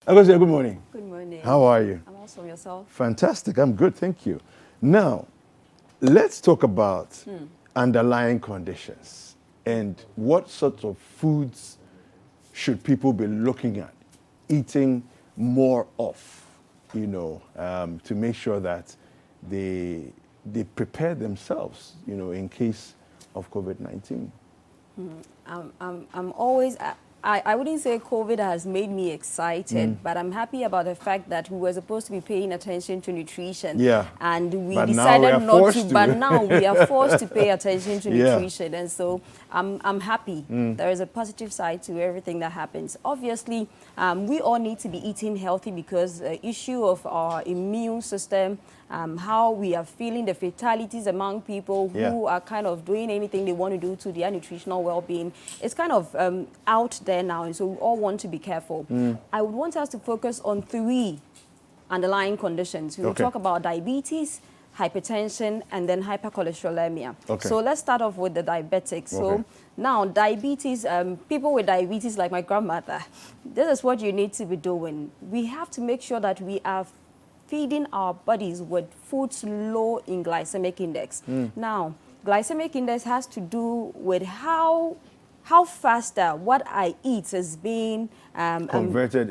Akosua, good morning. Good morning. How are you? I'm also yourself. Fantastic. I'm good, thank you. Now, let's talk about underlying conditions and what sorts of foods should people be looking at, eating more of, to make sure that they prepare themselves, in case of COVID-19. I'm always, I wouldn't say COVID has made me excited, but I'm happy about the fact that we were supposed to be paying attention to nutrition. Yeah. And we But decided not to, but to. now we are forced to pay attention to Yeah. nutrition. And so I'm happy. There is a positive side to everything that happens. Obviously, we all need to be eating healthy because the issue of our immune system, how we are feeling, the fatalities among people who are kind of doing anything they want to do to their nutritional well-being, it's kind of out there now, and so we all want to be careful. I would want us to focus on 3 underlying conditions. We will talk about diabetes, hypertension, and then hypercholesterolemia. So let's start off with the diabetics. So now, diabetes, people with diabetes like my grandmother, this is what you need to be doing. We have to make sure that we are feeding our bodies with foods low in glycemic index. Now, glycemic index has to do with how faster what I eat is being converted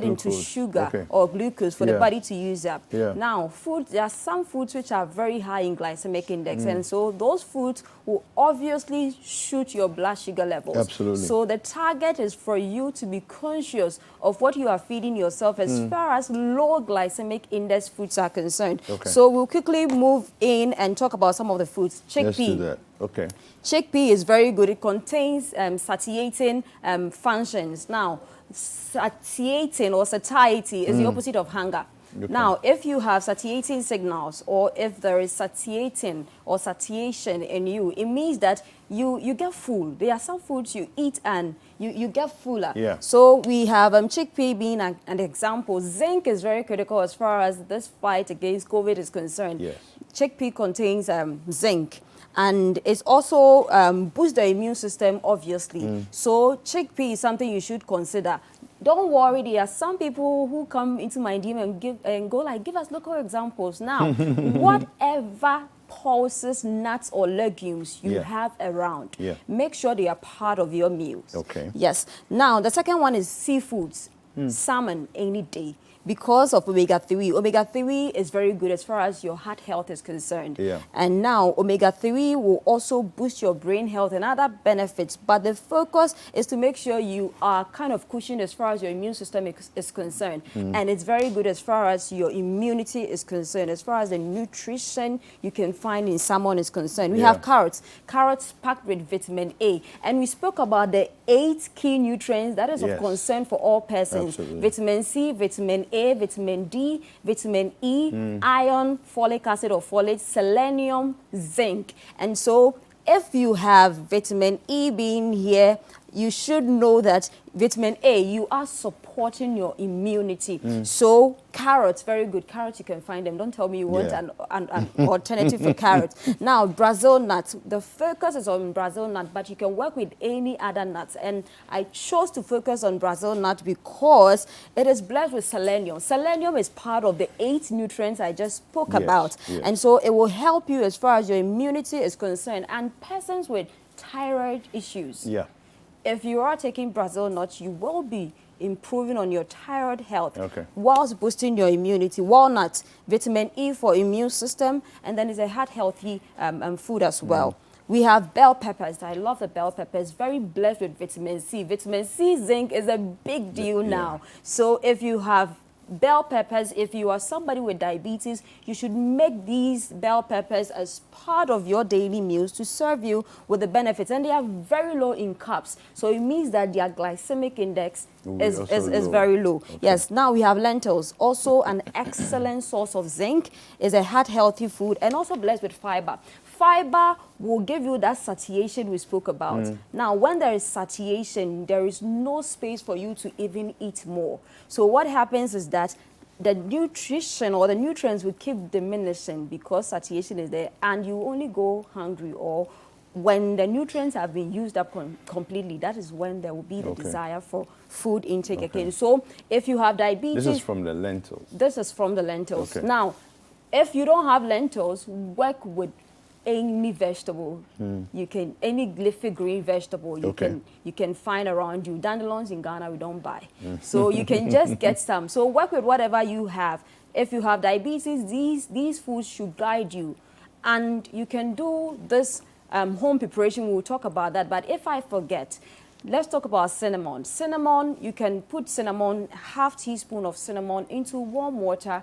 into sugar or glucose for the body to use up. Now, there are some foods which are very high in glycemic index, and so those foods will obviously shoot your blood sugar levels. Absolutely. So the target is for you to be conscious of what you are feeding yourself as far as low glycemic index foods are concerned. So we'll quickly move in and talk about some of the foods. Chickpea. Let's do that. Okay. Chickpea is very good. It contains satiating functions. Now, satiating or satiety is the opposite of hunger. Now, if you have satiating signals or if there is satiating or satiation in you, it means that you get full. There are some foods you eat and you get fuller. So we have chickpea being an example. Zinc is very critical as far as this fight against COVID is concerned. Chickpea contains zinc. And it's also boosts the immune system, obviously. So chickpea is something you should consider. Don't worry, there are some people who come into my DM and go like, give us local examples. Now, whatever pulses, nuts, or legumes you have around, make sure they are part of your meals. Yes. Now, the second one is seafoods. Salmon any day. Because of omega-3. Omega-3 is very good as far as your heart health is concerned. And now, omega-3 will also boost your brain health and other benefits. But the focus is to make sure you are kind of cushioned as far as your immune system is concerned. And it's very good as far as your immunity is concerned, as far as the nutrition you can find in salmon is concerned. We have carrots. Carrots packed with vitamin A. And we spoke about the 8 key nutrients that is of concern for all persons. Vitamin C, vitamin A, vitamin D, vitamin E, iron, folic acid or folate, selenium, zinc. And so if you have vitamin E being here, you should know that vitamin A, you are supporting your immunity. So carrots, very good. Carrots, you can find them. Don't tell me you want an alternative for carrots. Now, Brazil nuts. The focus is on Brazil nut, but you can work with any other nuts. And I chose to focus on Brazil nut because it is blessed with selenium. Selenium is part of the 8 nutrients I just spoke about. And so it will help you as far as your immunity is concerned. And persons with thyroid issues. If you are taking Brazil nuts, you will be improving on your thyroid health whilst boosting your immunity. Walnuts, vitamin E for immune system, and then it's a heart healthy food as well. We have bell peppers. I love the bell peppers. Very blessed with vitamin C. Vitamin C, zinc is a big deal now. So if you have bell peppers, if you are somebody with diabetes, you should make these bell peppers as part of your daily meals to serve you with the benefits. And they are very low in carbs. So it means that their glycemic index is very low. Yes, now we have lentils. Also an excellent source of zinc, is a heart-healthy food, and also blessed with fiber. Fiber will give you that satiation we spoke about. Now, when there is satiation, there is no space for you to even eat more. So what happens is that the nutrition or the nutrients will keep diminishing because satiation is there, and you only go hungry or when the nutrients have been used up completely, that is when there will be the desire for food intake again. So if you have diabetes... This is from the lentils. This is from the lentils. Okay. Now, if you don't have lentils, work with any vegetable. You can, any leafy green vegetable you can find around you. Dandelions in Ghana we don't buy. So you can just get some. So work with whatever you have. If you have diabetes, these foods should guide you. And you can do this home preparation. We'll talk about that. But if I forget, let's talk about cinnamon. Cinnamon, you can put cinnamon, half teaspoon of cinnamon into warm water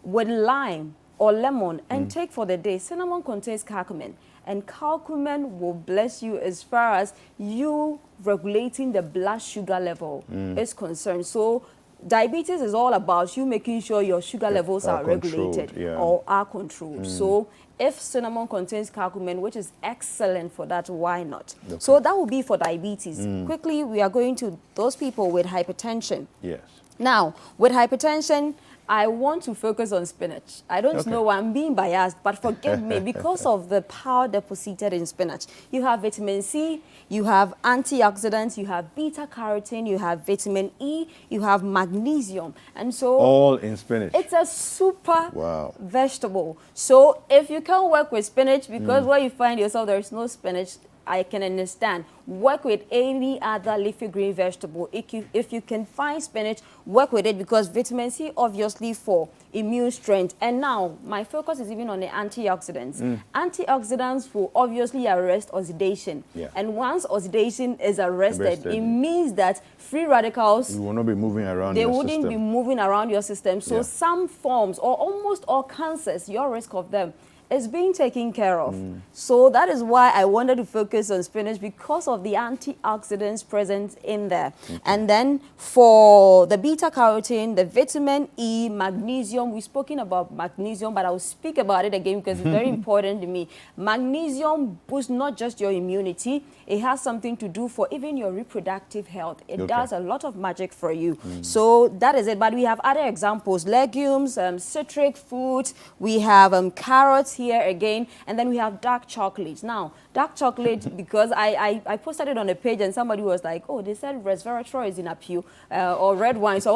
with lime or lemon and take for the day. Cinnamon contains curcumin, and curcumin will bless you as far as you regulating the blood sugar level is concerned. So diabetes is all about you making sure your sugar levels are regulated or are controlled. So if cinnamon contains curcumin, which is excellent for that, why not? So that will be for diabetes. Quickly, we are going to those people with hypertension. Yes. Now, with hypertension, I want to focus on spinach. I don't know why I'm being biased, but forgive me because of the power deposited in spinach. You have vitamin C, you have antioxidants, you have beta-carotene, you have vitamin E, you have magnesium. And so... all in spinach. It's a super vegetable. So if you can work with spinach, because where you find yourself, there is no spinach, I can understand. Work with any other leafy green vegetable. If you can find spinach, work with it because vitamin C obviously for immune strength. And now my focus is even on the antioxidants. Antioxidants will obviously arrest oxidation. And once oxidation is arrested, it means that free radicals will not be moving around. They wouldn't be moving around your system. So some forms or almost all cancers, your risk of them is being taken care of. So that is why I wanted to focus on spinach because of the antioxidants present in there. And then for the beta-carotene, the vitamin E, magnesium, we've spoken about magnesium, but I will speak about it again because it's very important to me. Magnesium boosts not just your immunity, it has something to do for even your reproductive health. It does a lot of magic for you. So that is it. But we have other examples, legumes, citric foods, we have carrots here again, and then we have dark chocolate. Now, dark chocolate, because I posted it on the page and somebody was like, oh, they said resveratrol is in appeal or red wine. So I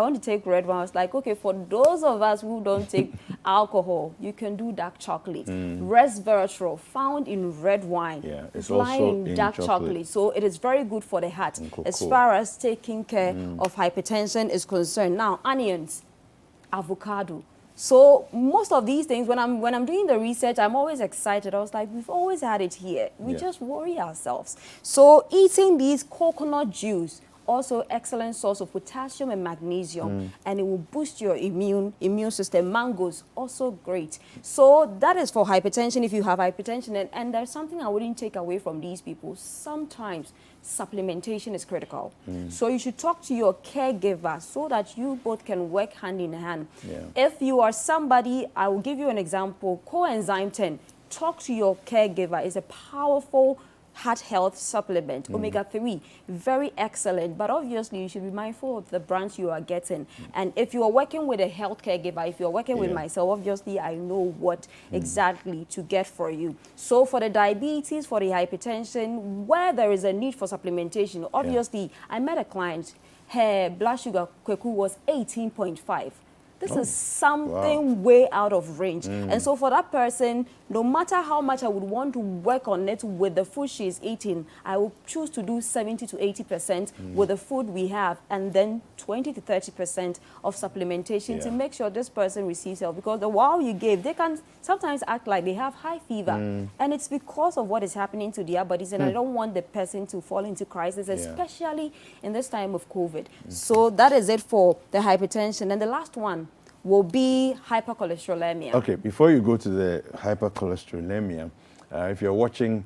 want to take red wine. I was like, okay, for those of us who don't take alcohol, you can do dark chocolate. Resveratrol found in red wine. It's also in dark chocolate. So it is very good for the heart as far as taking care of hypertension is concerned. Now, onions, avocado. So most of these things, when I'm doing the research, I'm always excited. I was like, we've always had it here. We just worry ourselves. So eating these coconut juice, also excellent source of potassium and magnesium, and it will boost your immune system. Mangoes, also great. So that is for hypertension if you have hypertension. And there's something I wouldn't take away from these people. Sometimes supplementation is critical. So you should talk to your caregiver so that you both can work hand in hand. If you are somebody, I will give you an example, coenzyme 10. Talk to your caregiver. It's a powerful heart health supplement, omega-3, very excellent, but obviously you should be mindful of the brands you are getting. And if you are working with a health caregiver, if you're working with myself, obviously I know what exactly to get for you. So for the diabetes, for the hypertension, where there is a need for supplementation, obviously I met a client, her blood sugar kweku was 18.5. This is something way out of range. And so for that person, no matter how much I would want to work on it with the food she's eating, I will choose to do 70 to 80% with the food we have, and then 20 to 30% of supplementation to make sure this person receives help. Because the wow you gave, they can sometimes act like they have high fever. And it's because of what is happening to their bodies. And I don't want the person to fall into crisis, especially in this time of COVID. So that is it for the hypertension. And the last one will be hypercholesterolemia. Okay, before you go to the hypercholesterolemia, if you're watching,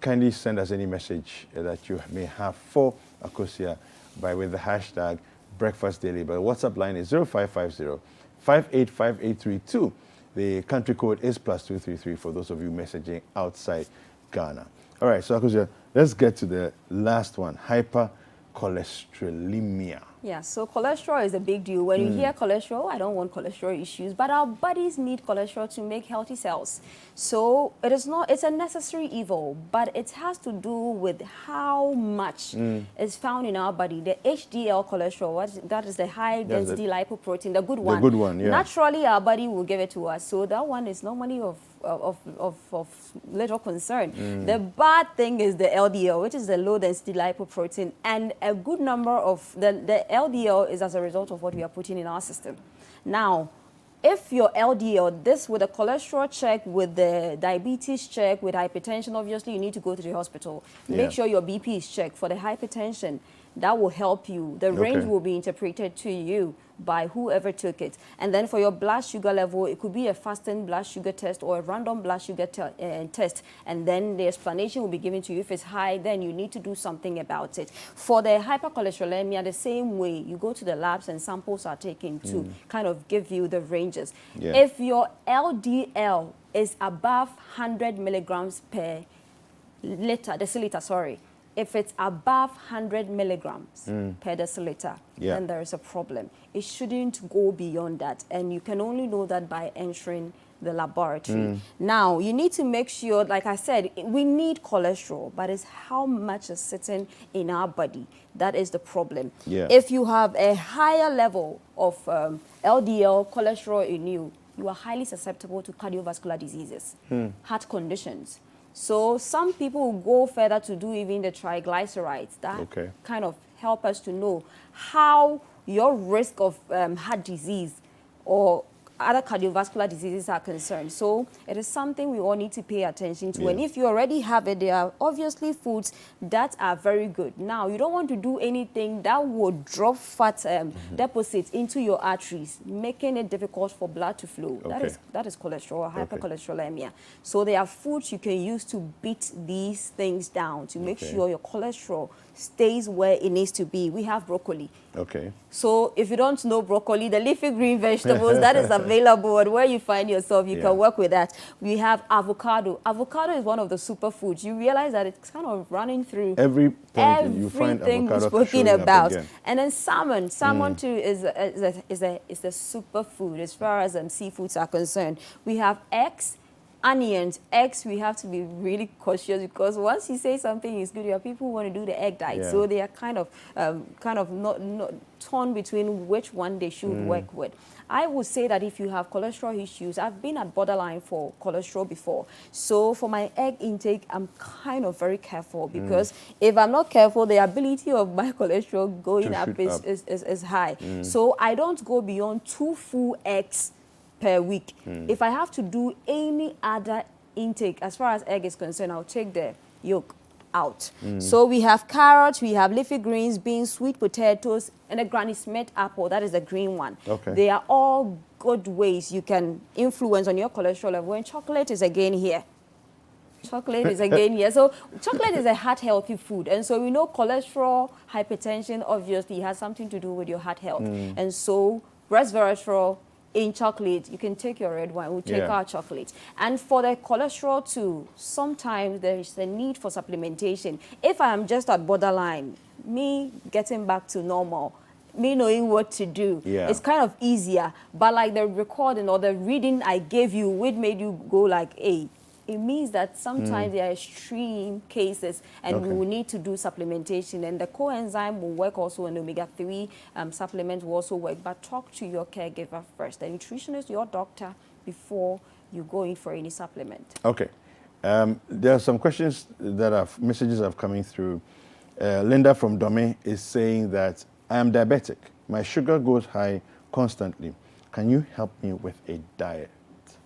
kindly send us any message that you may have for Akosua with the hashtag BreakfastDaily. But the WhatsApp line is 0550-585832. The country code is +233 for those of you messaging outside Ghana. All right, so Akosua, let's get to the last one, hypercholesterolemia. Yeah, so cholesterol is a big deal. When you hear cholesterol, I don't want cholesterol issues, but our bodies need cholesterol to make healthy cells. So it's a necessary evil, but it has to do with how much is found in our body. The HDL cholesterol, that is the high density lipoprotein, the good one. The good one, yeah. Naturally, our body will give it to us. So that one is normally of little concern. The bad thing is the LDL, which is the low density lipoprotein, and a good number of the LDL is as a result of what we are putting in our system. Now, if your LDL, this with a cholesterol check, with the diabetes check, with hypertension, obviously you need to go to the hospital. Make sure your BP is checked for the hypertension. That will help you. The range will be interpreted to you by whoever took it. And then for your blood sugar level, it could be a fasting blood sugar test or a random blood sugar test. And then the explanation will be given to you. If it's high, then you need to do something about it. For the hypercholesterolemia, the same way, you go to the labs and samples are taken to kind of give you the ranges. Yeah. If your LDL is above 100 milligrams per deciliter, sorry. If it's above 100 milligrams per deciliter, then there is a problem. It shouldn't go beyond that. And you can only know that by entering the laboratory. Now, you need to make sure, like I said, we need cholesterol, but it's how much is sitting in our body. That is the problem. Yeah. If you have a higher level of LDL cholesterol in you, you are highly susceptible to cardiovascular diseases, heart conditions. So some people will go further to do even the triglycerides. That kind of help us to know how your risk of heart disease or other cardiovascular diseases are concerned. So it is something we all need to pay attention to. And if you already have it, there are obviously foods that are very good. Now, you don't want to do anything that would drop fat deposits into your arteries, making it difficult for blood to flow. That is cholesterol, hypercholesterolemia. So there are foods you can use to beat these things down to make sure your cholesterol stays where it needs to be. We have broccoli. So if you don't know broccoli, the leafy green vegetables, that is available, and where you find yourself, you can work with that. We have avocado. Avocado is one of the superfoods. You realize that it's kind of running through everything you find avocado spoken about. And then salmon. Salmon too is a superfood as far as seafoods are concerned. We have eggs. Onions, eggs, we have to be really cautious because once you say something is good, your people who want to do the egg diet. So they are kind of not torn between which one they should work with. I would say that if you have cholesterol issues, I've been at borderline for cholesterol before. So for my egg intake, I'm kind of very careful because if I'm not careful, the ability of my cholesterol going up is high. So I don't go beyond 2 full eggs per week. If I have to do any other intake, as far as egg is concerned, I'll take the yolk out. So we have carrots, we have leafy greens, beans, sweet potatoes, and a Granny Smith apple. That is the green one. They are all good ways you can influence on your cholesterol level. And chocolate is again here. Chocolate is again here. So chocolate is a heart-healthy food. And so we know cholesterol, hypertension, obviously has something to do with your heart health. And so resveratrol in chocolate, you can take your red wine, we'll take our chocolate. And for the cholesterol too, sometimes there is a need for supplementation. If I am just at borderline, me getting back to normal, me knowing what to do, it's kind of easier. But like the recording or the reading I gave you, which made you go like, hey, it means that sometimes there are extreme cases and we will need to do supplementation. And the coenzyme will work also, and omega-3 supplement will also work. But talk to your caregiver first, the nutritionist, your doctor, before you go in for any supplement. There are some questions messages have coming through. Linda from Dome is saying that I am diabetic. My sugar goes high constantly. Can you help me with a diet?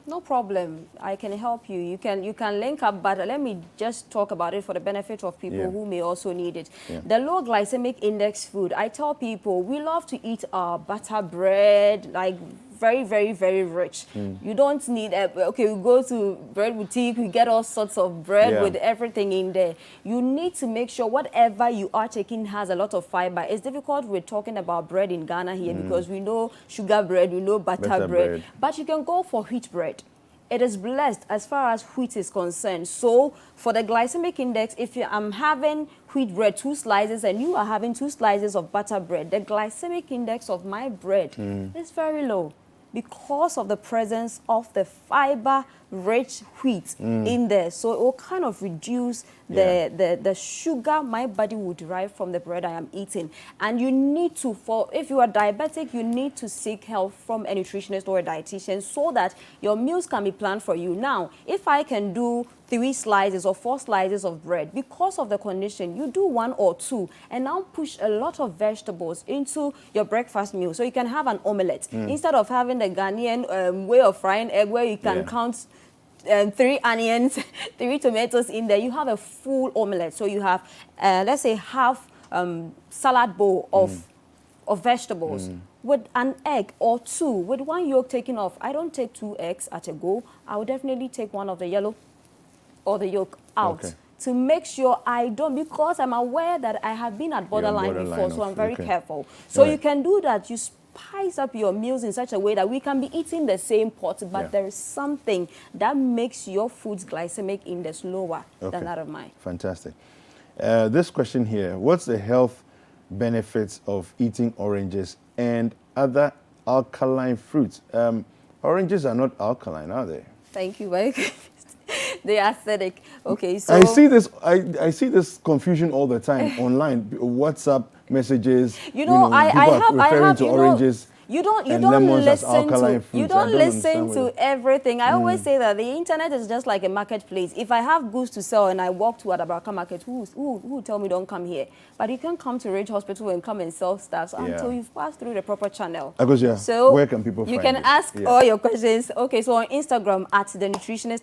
No problem. I can help you. You can link up, but let me just talk about it for the benefit of people who may also need it. The low glycemic index food, I tell people, we love to eat our butter bread, like very, very, very rich. You don't need, we go to bread boutique, we get all sorts of bread with everything in there. You need to make sure whatever you are taking has a lot of fiber. It's difficult with talking about bread in Ghana here because we know sugar bread, we know butter bread. But you can go for wheat bread. it is blessed as far as wheat is concerned. So for the glycemic index, if I'm having wheat bread, 2 slices, and you are having 2 slices of butter bread, the glycemic index of my bread is very low because of the presence of the fiber-rich wheat in there. So it will kind of reduce the sugar my body will derive from the bread I am eating. And you need to, if you are diabetic, you need to seek help from a nutritionist or a dietitian so that your meals can be planned for you. Now, if I can do 3 slices or 4 slices of bread, because of the condition, you do 1 or 2 and now push a lot of vegetables into your breakfast meal. So you can have an omelette instead of having the Ghanaian way of frying egg where you can count 3 onions, 3 tomatoes in there. You have a full omelette. So you have, let's say, half salad bowl of vegetables with an egg or 2, with 1 yolk taken off. I don't take 2 eggs at a go. I would definitely take one of the yellow or the yolk out to make sure I don't, because I'm aware that I have been at borderline before, so I'm very careful. So you can do that. You spice up your meals in such a way that we can be eating the same pot, but there is something that makes your food's glycemic index lower than that of mine. Fantastic. This question here, what's the health benefits of eating oranges and other alkaline fruits? Oranges are not alkaline, are they? Thank you, Mike. They are acidic. Okay, so I see this. I see this confusion all the time online. WhatsApp messages. You know, I have to oranges. You don't listen to everything. I always say that the internet is just like a marketplace. If I have goods to sell and I walk to Adabraka Market, who will tell me don't come here? But you can come to Ridge Hospital and come and sell stuff until you've passed through the proper channel. Akosua, so where can people find you? You can ask all your questions. Okay, so on Instagram at the nutritionist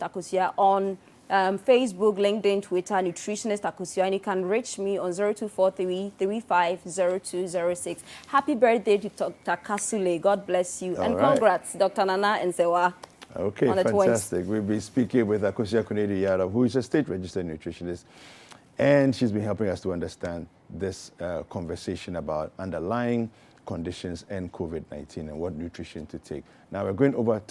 Akosua, on Facebook, LinkedIn, Twitter, Nutritionist Akosua, and you can reach me on 0243-350206. Happy birthday to Dr. Kasule. God bless you. And congrats, Dr. Nana and Sewa. Okay, fantastic. We'll be speaking with Akosua Konadu Yiadom, who is a state-registered nutritionist, and she's been helping us to understand this conversation about underlying conditions and COVID-19 and what nutrition to take. Now we're going over to